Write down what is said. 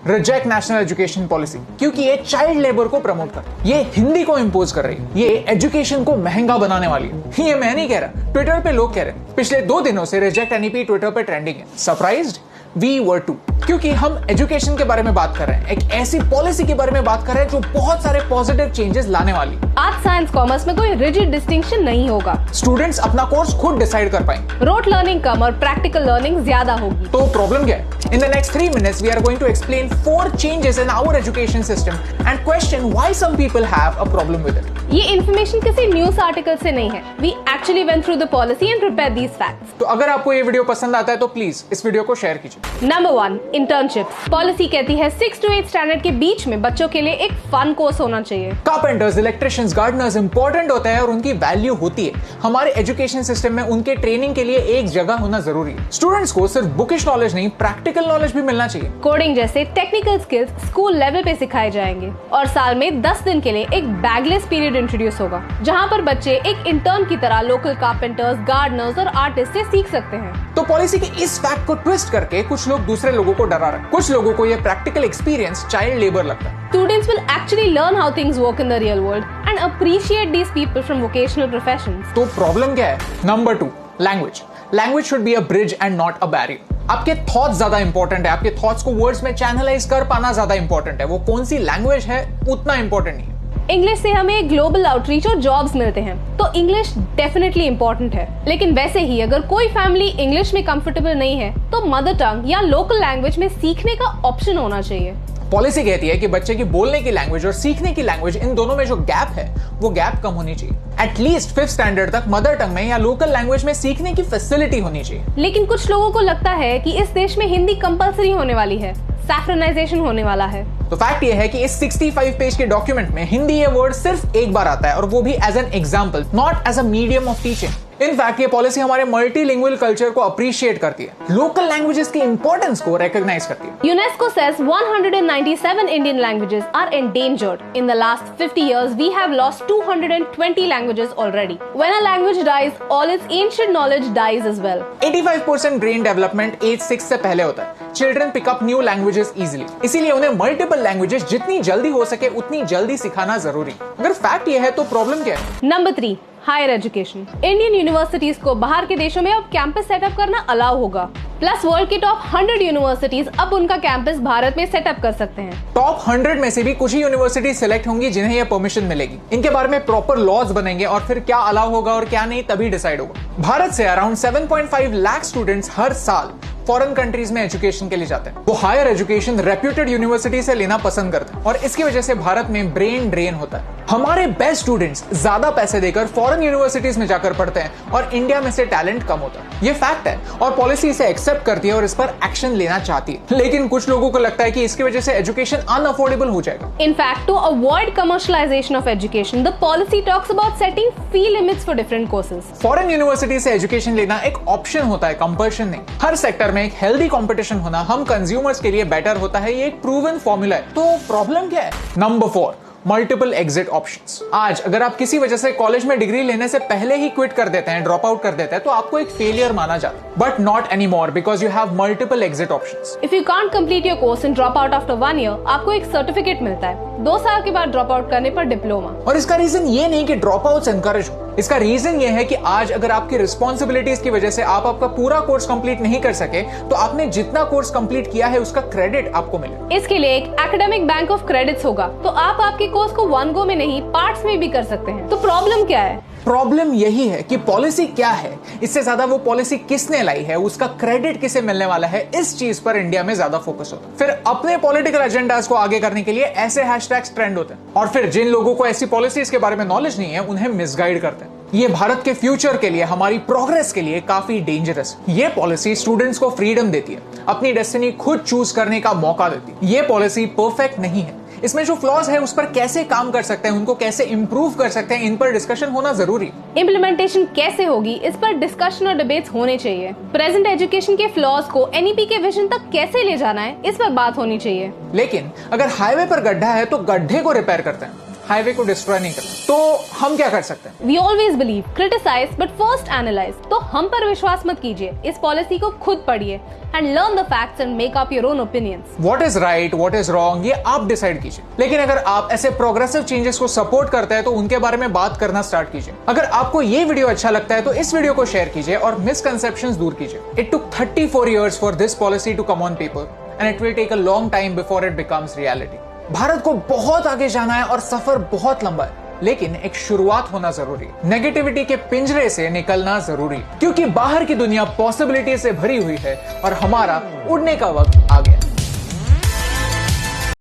Reject national education policy, क्योंकि ये child labour को प्रमोट कर, ये हिंदी को इंपोज कर रही है, ये एजुकेशन को महंगा बनाने वाली है। ये मैं नहीं कह रहा, ट्विटर पे लोग कह रहे हैं। पिछले 2 दिनों से रिजेक्ट एनईपी ट्विटर पे ट्रेंडिंग है। सरप्राइज्ड? वी वर टू, क्योंकि हम एजुकेशन के बारे में बात कर रहे हैं, एक ऐसी पॉलिसी के बारे में बात कर रहे हैं जो बहुत सारे पॉजिटिव चेंजेस लाने वाली। आर्ट्स साइंस कॉमर्स में कोई रिजिड डिस्टिंक्शन नहीं होगा। स्टूडेंट्स अपना कोर्स खुद डिसाइड कर पाएंगे। रोट लर्निंग कम और प्रैक्टिकल लर्निंग ज्यादा होगी। तो प्रॉब्लम क्या है? In the next 3 minutes, we are going to explain 4 changes in our education system and question why some people have a problem with it. ये इन्फॉर्मेशन किसी न्यूज आर्टिकल से नहीं है। We actually went through the policy and prepared these facts. तो अगर आपको ये video पसंद आता है तो प्लीज इस वीडियो को शेयर कीजिए। Number 1, internships. पॉलिसी कहती है 6 to 8 स्टैंडर्ड के बीच में बच्चों के लिए एक फन कोर्स होना चाहिए। कारपेंटर्स, इलेक्ट्रिशियंस, गार्डनर्स इंपॉर्टेंट होते हैं और उनकी वैल्यू होती है। हमारे एजुकेशन सिस्टम में उनके ट्रेनिंग के लिए एक जगह होना जरूरी है। स्टूडेंट्स को सिर्फ बुकिश नॉलेज नहीं, प्रैक्टिकल नॉलेज भी मिलना चाहिए। कोडिंग जैसे टेक्निकल स्किल्स स्कूल लेवल पे सिखाए जाएंगे और साल में 10 दिन के लिए एक बैगलेस पीरियड इंट्रोड्यूस होगा, जहाँ पर बच्चे एक इंटर्न की तरह लोकल कारपेंटर्स, गार्डनर्स और आर्टिस्ट से सीख सकते हैं। तो पॉलिसी के इस फैक्ट को ट्विस्ट करके कुछ लोग दूसरे लोगों को डरा रहे हैं। कुछ लोगों को ये प्रैक्टिकल एक्सपीरियंस चाइल्ड लेबर लगता है। Students will actually learn how things work in the real world and appreciate these people from vocational professions. तो प्रॉब्लम क्या है? Number 2, language. Language should be a bridge and not a barrier. आपके thoughts ज्यादा important है, आपके thoughts को words में channelise कर पाना ज्यादा इंपॉर्टेंट है। वो कौन सी लैंग्वेज है उतना इंपॉर्टेंट नहीं है। इंग्लिश से हमें ग्लोबल आउटरीच और जॉब्स मिलते हैं, तो इंग्लिश डेफिनेटली इंपॉर्टेंट है। लेकिन वैसे ही अगर कोई फैमिली इंग्लिश में कंफर्टेबल नहीं है तो मदर टंग या लोकल लैंग्वेज में सीखने का ऑप्शन होना चाहिए। पॉलिसी कहती है कि बच्चे की बोलने की लैंग्वेज और सीखने की लैंग्वेज, इन दोनों में जो गैप है वो गैप कम होनी चाहिए। एटलीस्ट 5th स्टैंडर्ड तक मदर टंग में या लोकल लैंग्वेज में सीखने की फैसिलिटी होनी चाहिए। लेकिन कुछ लोगों को लगता है कि इस देश में हिंदी कंपलसरी होने वाली है, सैफ्रनाइजेशन होने वाला है। तो फैक्ट ये है कि इस 65 पेज के डॉक्यूमेंट में हिंदी ये वर्ड सिर्फ एक बार आता है, और वो भी as an example, not as a medium of teaching. In fact ये पॉलिसी हमारे मल्टीलिंगुअल कल्चर को अप्रिशिएट करती है, लोकल लैंग्वेजेस की इंपॉर्टेंस को रिकॉग्नाइज करती है। UNESCO says 197 Indian languages are endangered. In the last 50 years, we have lost 220 languages already. When a language dies, all its ancient knowledge dies as well. 85% brain development age 6 से पहले होता है। Children pick up new languages easily, इसीलिए उन्हें multiple languages जितनी जल्दी हो सके उतनी जल्दी सिखाना जरूरी। अगर फैक्ट ये है तो प्रॉब्लम क्या है? Number 3, higher education. Indian universities को बाहर के देशों में अब कैंपस सेटअप करना अलाउ होगा। प्लस वर्ल्ड के टॉप 100 यूनिवर्सिटीज अब उनका कैंपस भारत में सेटअप कर सकते हैं। टॉप 100 में से भी कुछ ही यूनिवर्सिटी सिलेक्ट होंगी जिन्हें यह परमिशन मिलेगी। इनके बारे में प्रॉपर लॉज बनेंगे और फिर क्या अलाउ होगा और क्या नहीं तभी डिसाइड होगा। भारत से अराउंड 7.5 लाख स्टूडेंट्स हर साल फॉरेन कंट्रीज में एजुकेशन के लिए जाते हैं। वो हायर एजुकेशन रेप्यूटेड यूनिवर्सिटी से लेना पसंद करते हैं और इसकी वजह से भारत में ब्रेन ड्रेन होता है। हमारे बेस्ट स्टूडेंट्स ज्यादा पैसे देकर फॉरेन यूनिवर्सिटीज में जाकर पढ़ते हैं और इंडिया में से टैलेंट कम होता है। ये फैक्ट है और पॉलिसी इसे एक्सेप्ट करती है और इस पर एक्शन लेना चाहती है। लेकिन कुछ लोगों को लगता है कि इसकी वजह से एजुकेशन अनअफोर्डेबल हो जाएगा। In fact, to avoid commercialization of education, the policy talks about setting fee limits for different courses. Foreign university से एजुकेशन लेना एक ऑप्शन होता है, कंपल्शन नहीं। हर सेक्टर में एक हेल्दी कंपटीशन होना हम कंज्यूमर्स के लिए बेटर होता है, ये एक प्रूवन फॉर्मूला है। तो प्रॉब्लम क्या है? Number 4, multiple exit options. आज अगर आप किसी वजह से कॉलेज में डिग्री लेने से पहले ही क्विट कर देते हैं, ड्रॉप आउट कर देते हैं, तो आपको एक फेलियर माना जाता है। But not any more, because you have multiple exit options. If you can't complete your course and drop out after 1 year, आपको एक सर्टिफिकेट मिलता है। 2 साल के बाद ड्रॉप आउट करने पर डिप्लोमा। और इसका रीजन ये नहीं कि ड्रॉप आउट्स एनकरेज हो, इसका रीजन ये है कि आज अगर आपकी रिस्पॉन्सिबिलिटीज की वजह से आप आपका पूरा कोर्स कंप्लीट नहीं कर सके, तो आपने जितना कोर्स कंप्लीट किया है उसका क्रेडिट आपको मिले। इसके लिए एक एकेडमिक बैंक ऑफ क्रेडिट्स होगा, तो आप आपके कोर्स को 1 गो में नहीं, पार्ट्स में भी कर सकते हैं। तो प्रॉब्लम क्या है? प्रॉब्लम यही है कि पॉलिसी क्या है, इससे ज्यादा वो पॉलिसी किसने लाई है, उसका क्रेडिट किसे मिलने वाला है, इस चीज पर इंडिया में ज्यादा फोकस होता है। फिर अपने पॉलिटिकल एजेंडास को आगे करने के लिए ऐसे हैशटैग्स ट्रेंड होते हैं और फिर जिन लोगों को ऐसी पॉलिसीज के बारे में नॉलेज नहीं है उन्हें मिसगाइड करते हैं। ये भारत के फ्यूचर के लिए, हमारी प्रोग्रेस के लिए काफी डेंजरस है। ये पॉलिसी स्टूडेंट्स को फ्रीडम देती है, अपनी डेस्टिनी खुद चूज करने का मौका देती है। ये पॉलिसी परफेक्ट नहीं है, इसमें जो फ्लॉज है उस पर कैसे काम कर सकते हैं, उनको कैसे इंप्रूव कर सकते हैं, इन पर डिस्कशन होना जरूरी है। इम्प्लीमेंटेशन कैसे होगी, इस पर डिस्कशन और डिबेट्स होने चाहिए। प्रेजेंट एजुकेशन के फ्लॉज को एनईपी के विजन तक कैसे ले जाना है, इस पर बात होनी चाहिए। लेकिन अगर हाईवे पर गड्ढा है तो गड्ढे को रिपेयर करते हैं, हाईवे को डिस्ट्रॉय नहीं करना। तो हम क्या कर सकते हैं? We always believe, criticize, but first analyze. तो हम पर विश्वास मत कीजिए, इस पॉलिसी को खुद पढ़िए and learn the facts and make up your own opinions. What is right, what is wrong, ये आप डिसाइड कीजिए। लेकिन अगर आप ऐसे प्रोग्रेसिव चेंजेस को सपोर्ट करते हैं तो उनके बारे में बात करना स्टार्ट कीजिए। अगर आपको ये वीडियो अच्छा लगता है तो इस वीडियो को शेयर कीजिए और मिसकंसेप्शंस दूर कीजिए। It took 34 years for this policy to come on paper and it will take a long time before it becomes reality. Bharat को बहुत आगे जाना है और सफर बहुत लंबा है, लेकिन एक शुरुआत होना जरूरी है। नेगेटिविटी के पिंजरे से निकलना जरूरी है, क्योंकि बाहर की दुनिया पॉसिबिलिटी से भरी हुई है और हमारा उड़ने का वक्त